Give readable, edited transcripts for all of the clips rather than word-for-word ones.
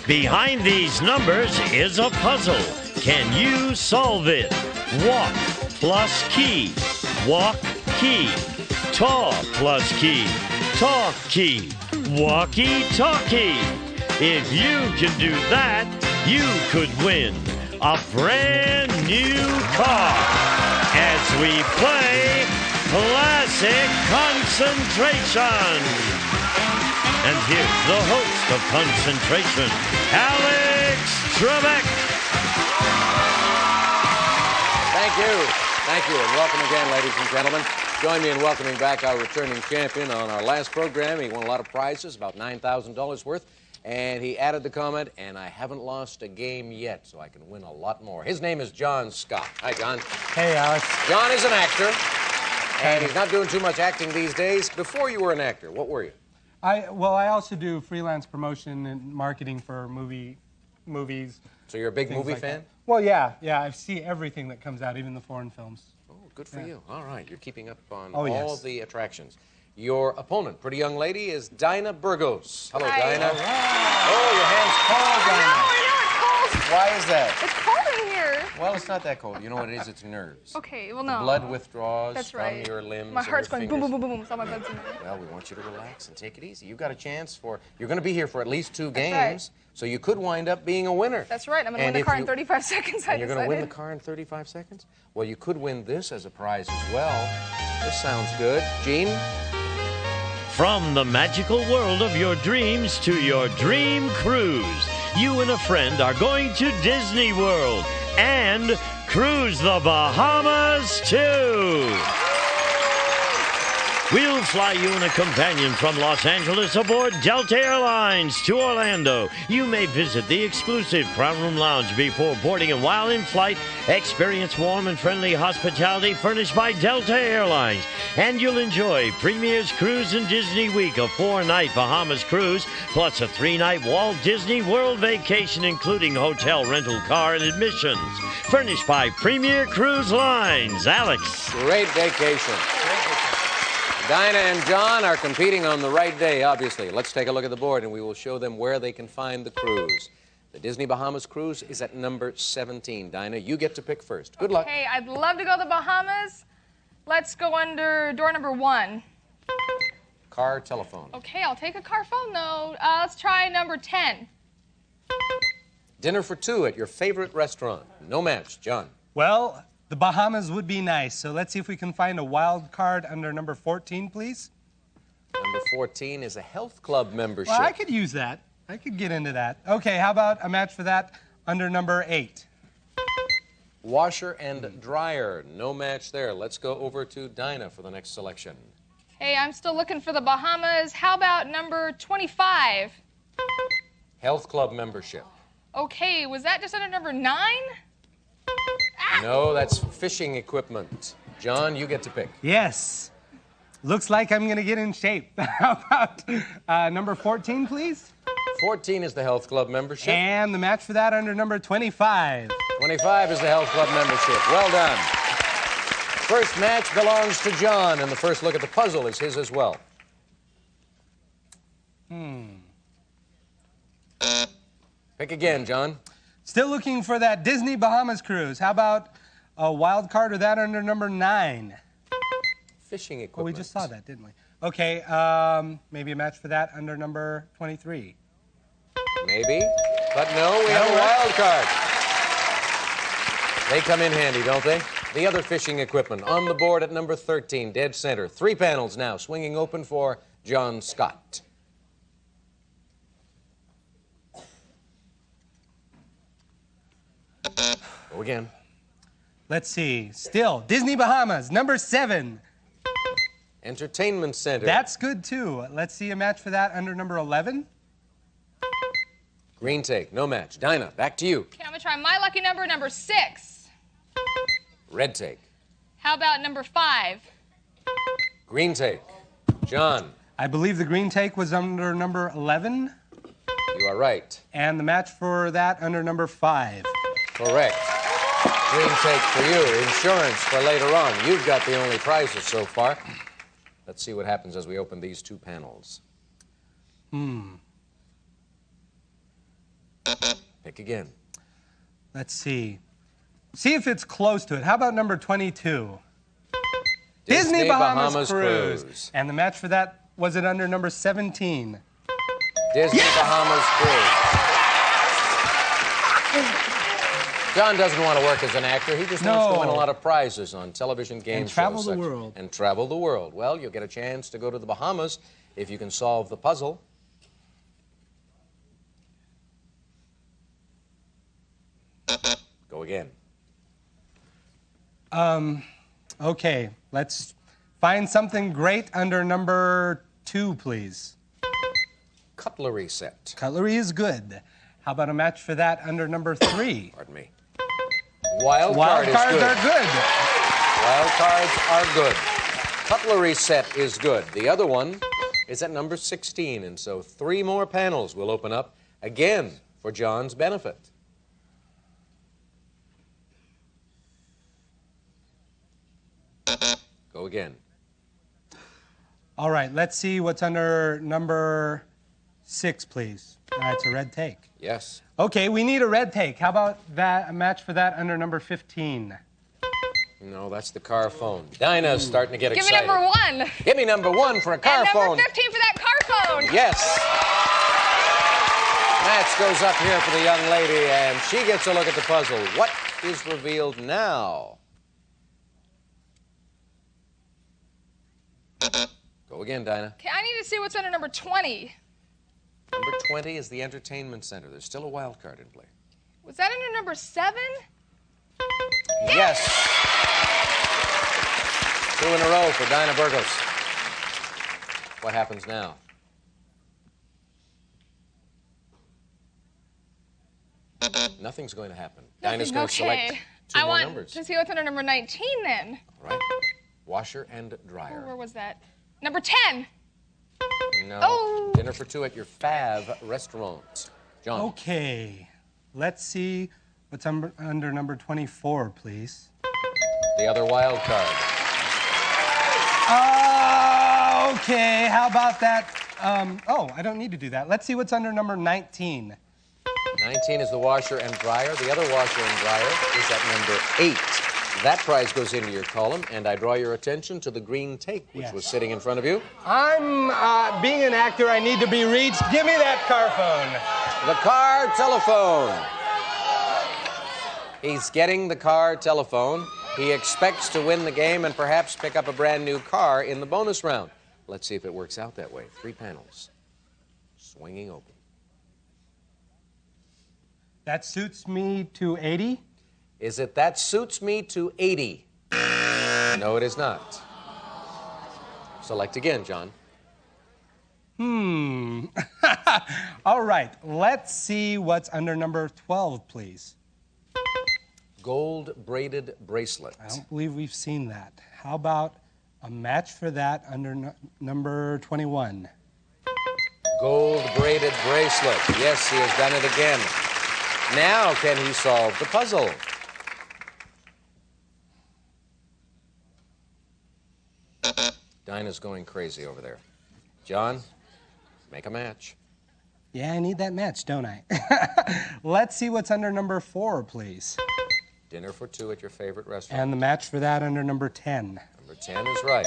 Behind these numbers is a puzzle. Can you solve it? Walk plus key. Walk key. Talk plus key. Talk key. Walkie-talkie. If you can do that, you could win a brand new car as we play Classic Concentration. And here's the host of Concentration, Alex Trebek. Thank you, and welcome again, ladies and gentlemen. Join me in welcoming back our returning champion. On our last program, he won a lot of prizes, about $9,000 worth, and he added the comment, and I haven't lost a game yet, so I can win a lot more. His name is John Scott. Hi, John. Hey, Alex. John is an actor, and he's not doing too much acting these days. Before you were an actor, what were you? I also do freelance promotion and marketing for movies. So you're a big movie like fan? that. Well, yeah. I see everything that comes out, even the foreign films. Oh, good for you. All right, you're keeping up on Oh, all yes. the attractions. Your opponent, pretty young lady, is Dinah Burgos. Hello, Hi. Dinah. All Oh, your hand's cold, Dinah. I know, it's cold. Why is that? It's cold in here. Well, it's not that cold. You know what it is? It's nerves. Okay, well, no. Blood withdraws That's from right. your limbs. My and heart's your going boom, fingers. boom, boom, boom, boom. So my blood's in there. Well, we want you to relax and take it easy. You've got a chance for, you're going to be here for at least 2 That's games, right. so you could wind up being a winner. That's right. I'm going to win And the if car in you- 35 seconds. And you're going to win the car in 35 seconds? Well, you could win this as a prize as well. This sounds good. Gene? From the magical world of your dreams to your dream cruise, you and a friend are going to Disney World and cruise the Bahamas too. We'll fly you and a companion from Los Angeles aboard Delta Airlines to Orlando. You may visit the exclusive Crown Room Lounge before boarding, and while in flight, experience warm and friendly hospitality furnished by Delta Airlines. And you'll enjoy Premier's Cruise and Disney Week, a 4-night Bahamas cruise, plus a 3-night Walt Disney World vacation, including hotel, rental car, and admissions. Furnished by Premier Cruise Lines. Alex. Great vacation. Dinah and John are competing on the right day, obviously. Let's take a look at the board, and we will show them where they can find the cruise. The Disney Bahamas cruise is at number 17. Dinah, you get to pick first. Good luck. Hey, I'd love to go to the Bahamas. Let's go under door number 1. Car, telephone. Okay, I'll take a car phone, though. Let's try number 10. Dinner for 2 at your favorite restaurant. No match. John. Well, the Bahamas would be nice, so let's see if we can find a wild card under number 14, please. Number 14 is a health club membership. Well, I could use that. I could get into that. Okay, how about a match for that under number 8? Washer and dryer. No match there. Let's go over to Dinah for the next selection. Hey, I'm still looking for the Bahamas. How about number 25? Health club membership. Okay, was that just under number 9? No, that's fishing equipment. John, you get to pick. Yes. Looks like I'm going to get in shape. How about number 14, please? 14 is the health club membership. And the match for that under number 25. 25 is the health club membership. Well done. First match belongs to John, and the first look at the puzzle is his as well. Pick again, John. Still looking for that Disney Bahamas cruise. How about a wild card or that under number 9? Fishing equipment. Well, we just saw that, didn't we? Okay, maybe a match for that under number 23. Maybe. But no, we have a wild card. They come in handy, don't they? The other fishing equipment on the board at number 13, dead center. 3 panels now, swinging open for John Scott. Go again. Let's see. Still, Disney Bahamas, number 7. Entertainment Center. That's good, too. Let's see a match for that under number 11. Green take, no match. Dinah, back to you. Okay, I'm going to try my lucky number, number 6. Red take. How about number 5? Green take. John, I believe the green take was under number 11. you are right. And the match for that under number 5. Correct. Green take for you. Insurance for later on. You've got the only prizes so far. Let's see what happens as we open these 2 panels. Pick again. Let's see. See if it's close to it. How about number 22? Disney Bahamas Cruise. And the match for that, was it under number 17? Disney Bahamas Cruise. John doesn't want to work as an actor. He just wants to win a lot of prizes on television game shows. And travel the world. And travel the world. Well, you'll get a chance to go to the Bahamas if you can solve the puzzle. Go again. Okay, let's find something great under number 2, please. Cutlery set. Cutlery is good. How about a match for that under number 3? Pardon me. Wild Wild card is cards good. are good. Wild cards are good. Cutlery set is good. The other one is at number 16, and so 3 more panels will open up again for John's benefit. Go again. All right, let's see what's under number 6, please. That's a red take. Yes. Okay, we need a red take. How about that, a match for that under number 15? No, that's the car phone. Dinah's starting to get Give excited. me number 1. Give me number 1 for a car And phone. number 15 for that car phone. Yes. Match goes up here for the young lady, and she gets a look at the puzzle. What is revealed now? Go again, Dinah. Okay, I need to see what's under number 20. Number 20 is the entertainment center. There's still a wild card in play. Was that under number 7? Yes. 2 in a row for Dinah Burgos. What happens now? Nothing's going to happen. Dinah's going to select 2 I more want numbers. to see what's under number 19 then. All right. Washer and Oh, dryer. where was that? Number 10. No. Oh. Dinner for 2 at your Fav restaurant. John. Okay, let's see what's under number 24, please. The other wild card. Okay, how about that? Oh, I don't need to do that. Let's see what's under number 19. 19 is the washer and dryer. The other washer and dryer is at number 8. That prize goes into your column, and I draw your attention to the green tape, which Yes. was sitting in front of you. I'm, being an actor, I need to be reached. Give me that car phone. The car telephone. He's getting the car telephone. He expects to win the game and perhaps pick up a brand new car in the bonus round. Let's see if it works out that way. 3 panels. Swinging open. That suits me to 80. Is it that suits me to 80? No, it is not. Select again, John. All right, let's see what's under number 12, please. Gold braided bracelet. I don't believe we've seen that. How about a match for that under number 21? Gold braided bracelet. Yes, he has done it again. Now can he solve the puzzle? Dinah's going crazy over there. John, make a match. Yeah, I need that match, don't I? Let's see what's under number 4, please. Dinner for 2 at your favorite restaurant. And the match for that under number 10. Number 10 is right.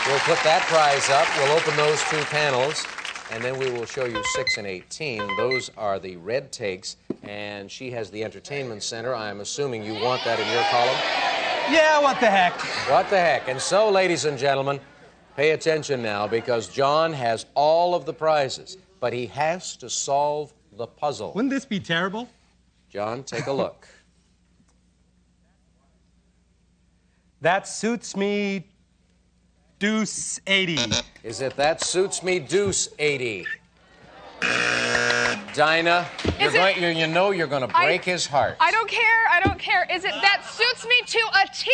We'll put that prize up. We'll open those 2 panels, and then we will show you 6 and 18. Those are the red takes, and she has the entertainment center. I'm assuming you want that in your column. Yeah, what the heck? What the heck? And so, ladies and gentlemen, pay attention now, because John has all of the prizes, but he has to solve the puzzle. Wouldn't this be terrible? John, take a look. That suits me deuce 80. Is it that suits me deuce 80? Dinah, you know you're going to break his heart. I don't care. I don't care. Is it that suits me to a T?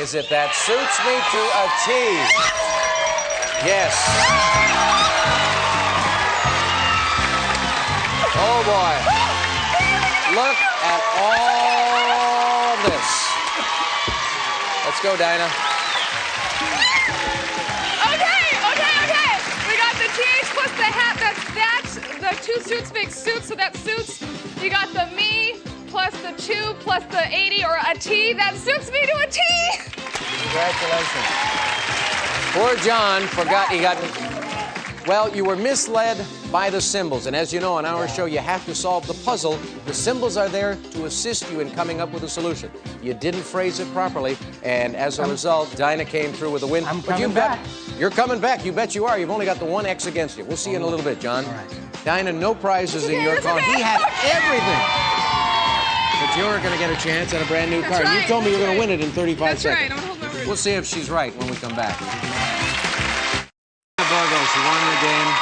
Is it that suits me to a T? Yes. Oh, boy. Look at all this. Let's go, Dinah. Okay. We got the TH plus the hat. That's two suits make suits, so that suits. You got the me plus the 2 plus the 80 or a T. That suits me to a T. Congratulations. Poor John forgot he got... Well, you were misled by the symbols. And as you know, on our show, you have to solve the puzzle. The symbols are there to assist you in coming up with a solution. You didn't phrase it properly, and as a result, Dinah came through with a win. I'm But you coming bet- back. You're coming back. You bet you are. You've only got the one X against you. We'll see you in a little bit, John. All right. Dinah, no prizes in your car. He had everything. But you're going to get a chance at a brand new car. right, You told me you're that's going to right. win it in 35 That's right. seconds. I'm gonna hold my word. We'll see if she's right when we come back. Burgos, you won the game.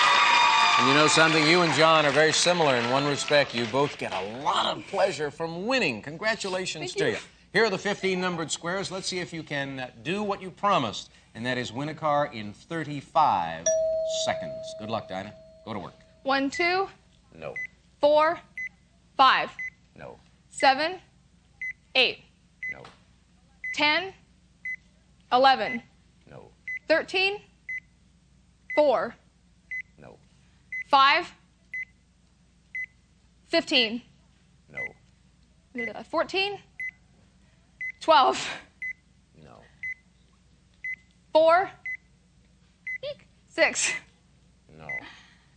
And you know something? You and John are very similar in one respect. You both get a lot of pleasure from winning. Congratulations Thank to you. you. Here are the 15 numbered squares. Let's see if you can do what you promised, and that is win a car in 35 seconds. Good luck, Dinah. Go to work. 1, 2, No. 4, 5, No. 7, 8, No. 10, 11, No. 13, 4, No. 5, 15, No. 14, 12, No. 4, 6, No.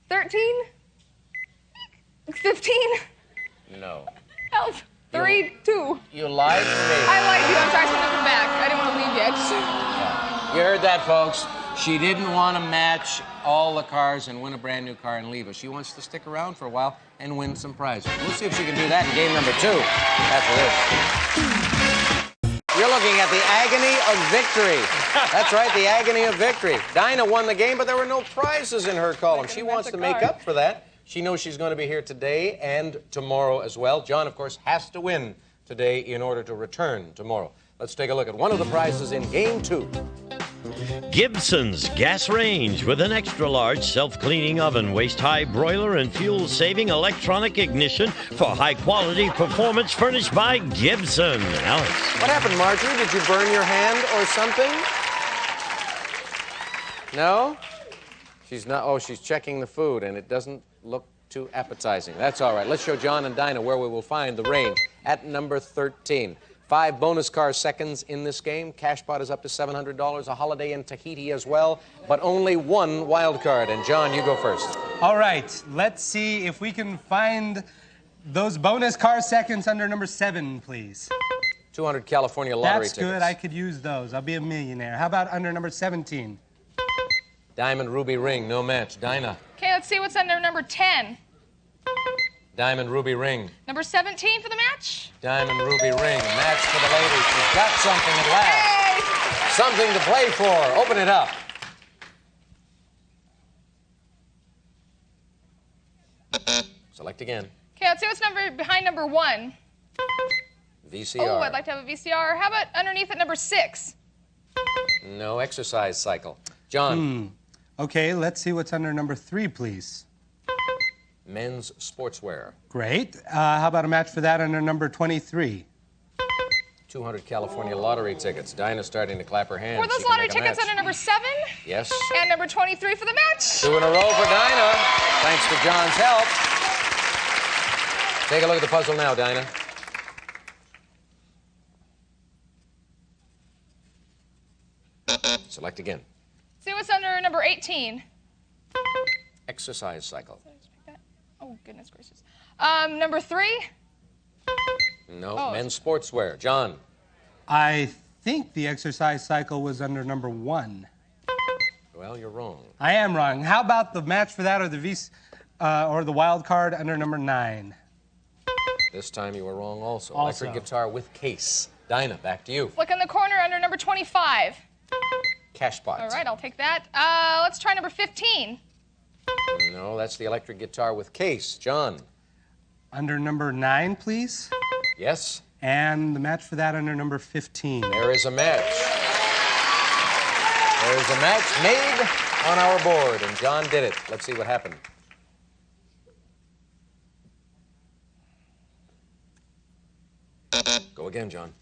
13, 15, No. help, 3, 2. You lied to me. I lied to you. I'm sorry, I should never back. I didn't want to leave yet. You heard that, folks. She didn't want to match all the cars and win a brand new car and leave us. She wants to stick around for a while and win some prizes. We'll see if she can do that in game number 2 after this. You're looking at the agony of victory. That's right, the agony of victory. Dinah won the game, but there were no prizes in her column. She wants to make up for that. She knows she's going to be here today and tomorrow as well. John, of course, has to win today in order to return tomorrow. Let's take a look at one of the prizes in game 2. Gibson's gas range with an extra large self-cleaning oven, waist-high broiler, and fuel-saving electronic ignition for high-quality performance furnished by Gibson. Alex. What happened, Marjorie? Did you burn your hand or something? No? She's not. Oh, she's checking the food, and it doesn't look too appetizing. That's all right. Let's show John and Dinah where we will find the range at number 13. 5 bonus car seconds in this game. Cash pot is up to $700. A holiday in Tahiti as well, but only 1 wild card. And John, you go first. All right, let's see if we can find those bonus car seconds under number 7, please. 200 California lottery That's tickets. good. I could use those. I'll be a millionaire. How about under number 17? Diamond ruby ring, no match. Dinah. Okay, let's see what's under number 10. Diamond ruby ring. Number 17 for the match. Diamond ruby ring. Match for the ladies. She's got something at last. Hey! Something to play for. Open it up. Select again. Okay, let's see what's behind number 1. VCR. Oh, I'd like to have a VCR. How about underneath at number 6? No exercise cycle. John. Okay, let's see what's under number 3, please. Men's sportswear. Great. How about a match for that under number 23? 200 California lottery tickets. Dinah's starting to clap her hands. Were those She can lottery make a tickets match. under number 7? Yes. And number 23 for the match? 2 in a row for Dinah. Thanks to John's help. Take a look at the puzzle now, Dinah. Select again. See what's under number 18. Exercise cycle. Oh, goodness gracious. Number 3? No. Oh. Men's sportswear. John. I think the exercise cycle was under number 1. Well, you're wrong. I am wrong. How about the match for that or the wild card under number 9? This time you were wrong also. Also. Electric guitar with case. Dinah, back to you. Look in the corner under number 25. Cash pot. All right, I'll take that. Let's try number 15. No, that's the electric guitar with case. John. Under number 9, please. Yes? And the match for that under number 15. There is a match. There is a match made on our board, and John did it. Let's see what happened. Go again, John.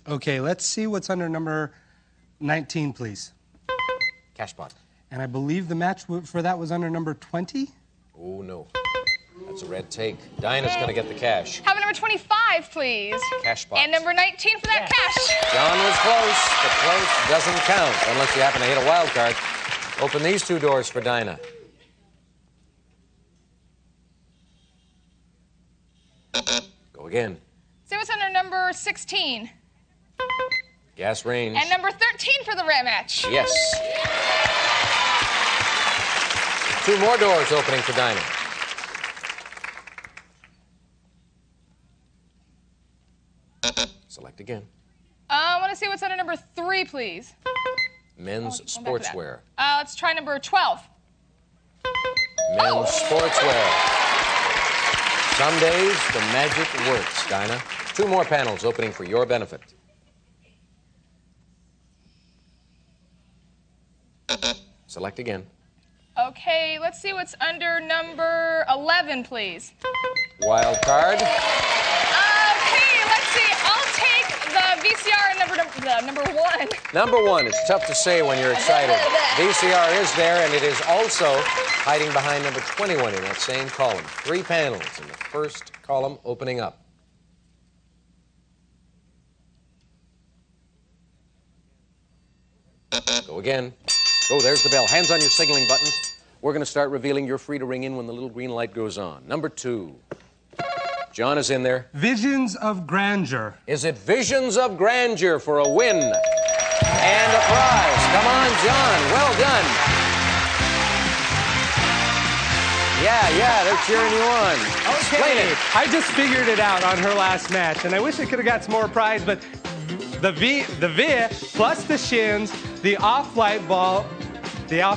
Okay, let's see what's under number 19, please. Cash pot. And I believe the match for that was under number 20. Oh, no. It's a red take. Dinah's going to get the cash. How about number 25, please? Cash box. And number 19 for that cash. John was close, but close doesn't count unless you happen to hit a wild card. Open these two doors for Dinah. Go again. See what's under number 16. Gas range. And number 13 for the rat match. Yes. Two more doors opening for Dinah. Select again. I want to see what's under number 3, please. Men's Going back to that. sportswear. Let's try number 12. Men's sportswear. Some days the magic works, Dinah. Two more panels opening for your benefit. Select again. Okay, let's see what's under number 11, please. Wild card. Okay, let's see. I'll take the VCR number 1. Number 1. It's tough to say when you're excited. VCR is there, and it is also hiding behind number 21 in that same column. 3 panels in the first column opening up. Go again. Oh, there's the bell. Hands on your signaling buttons. We're going to start revealing. You're free to ring in when the little green light goes on. Number 2. John is in there. Visions of Grandeur. Is it Visions of Grandeur for a win and a prize? Come on, John. Well done. Yeah, they're cheering you on. Explain it. I just figured it out on her last match, and I wish I could have got some more prize, but the V plus the shins, the off light bulb, the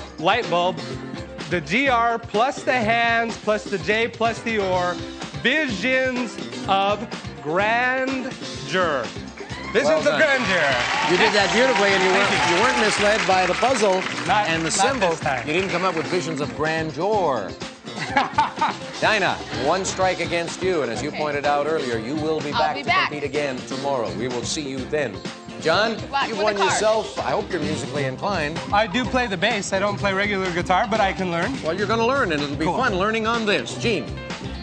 GR plus the hands plus the J plus the or, Visions of Grandeur. Visions of Grandeur. You did that beautifully, and you weren't misled by the puzzle Not- and the not symbol. this time. You didn't come up with Visions of Grandeur. Dinah, 1 strike against you, and as you Okay. pointed out earlier, you will be back be to back. compete again tomorrow. We will see you then. John, luck you've with won the card. yourself. I hope you're musically inclined. I do play the bass. I don't play regular guitar, but I can learn. Well, you're going to learn, and it'll be fun learning on this. Gene.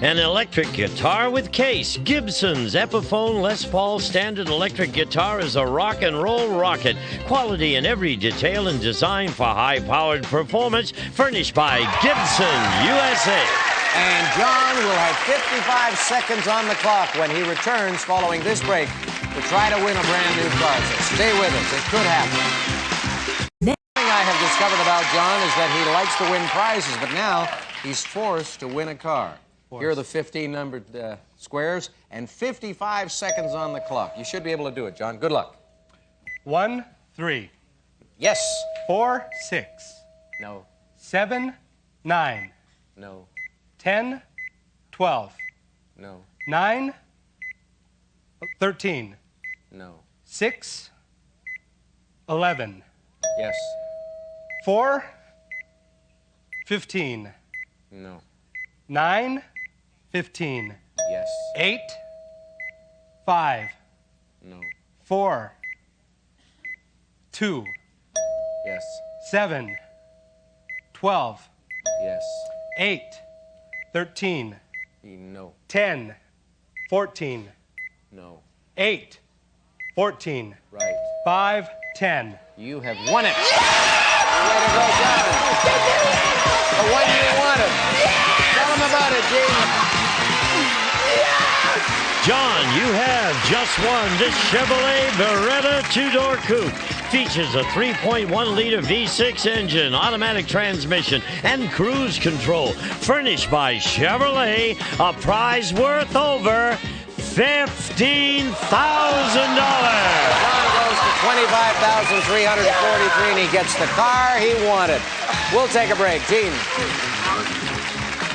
An electric guitar with case. Gibson's Epiphone Les Paul standard electric guitar is a rock and roll rocket. Quality in every detail and design for high-powered performance. Furnished by Gibson USA. And John will have 55 seconds on the clock when he returns following this break to try to win a brand new car. So stay with us. It could happen. The thing I have discovered about John is that he likes to win prizes, but now he's forced to win a car. Here are the 15 numbered squares and 55 seconds on the clock. You should be able to do it, John. Good luck. 1, 3, Yes. 4, 6, No. 7, 9, No. 10, 12, No. 9, 13, No. 6, 11, Yes. 4, 15, No. 9, 15, Yes. 8, 5, No. 4, 2, Yes. 7, 12, Yes. 8, 13, No. 10, 14, No. 8, 14, Right. 5, 10. You have won it. Way to go, John. The one you wanted. Tell him about it, Gene. John, you have just won this Chevrolet Beretta 2-door coupe. Features a 3.1-liter V6 engine, automatic transmission, and cruise control. Furnished by Chevrolet, a prize worth over $15,000. John goes to $25,343, and he gets the car he wanted. We'll take a break. Gene.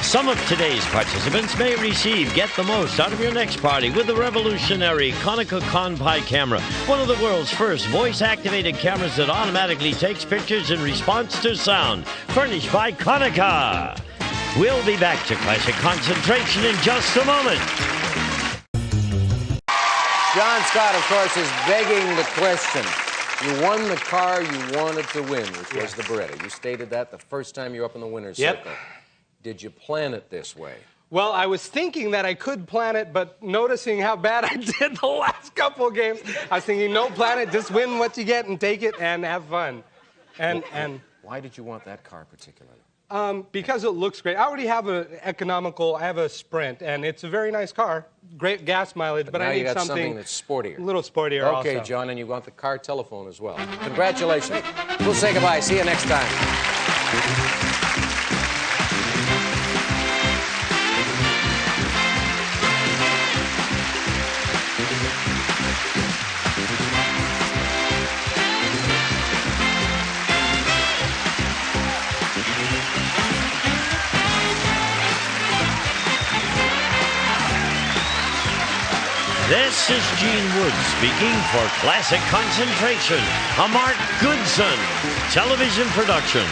Some of today's participants may receive Get the Most out of your next party with the revolutionary Konica Conpai camera, one of the world's first voice-activated cameras that automatically takes pictures in response to sound, furnished by Konica. We'll be back to Classic Concentration in just a moment. John Scott, of course, is begging the question. You won the car you wanted to win, which was the Beretta. You stated that the first time you were up in the winner's Yep. circle. Did you plan it this way? Well, I was thinking that I could plan it, but noticing how bad I did the last couple of games, I was thinking, no, plan it, just win what you get and take it and have fun. And why did you want that car particularly? Because it looks great. I already have I have a Sprint, and it's a very nice car, great gas mileage, but now I need you got something that's sportier. A little sportier also. Okay, John, and you want the car telephone as well. Congratulations. We'll say goodbye. See you next time. This is Gene Woods speaking for Classic Concentration, a Mark Goodson television production.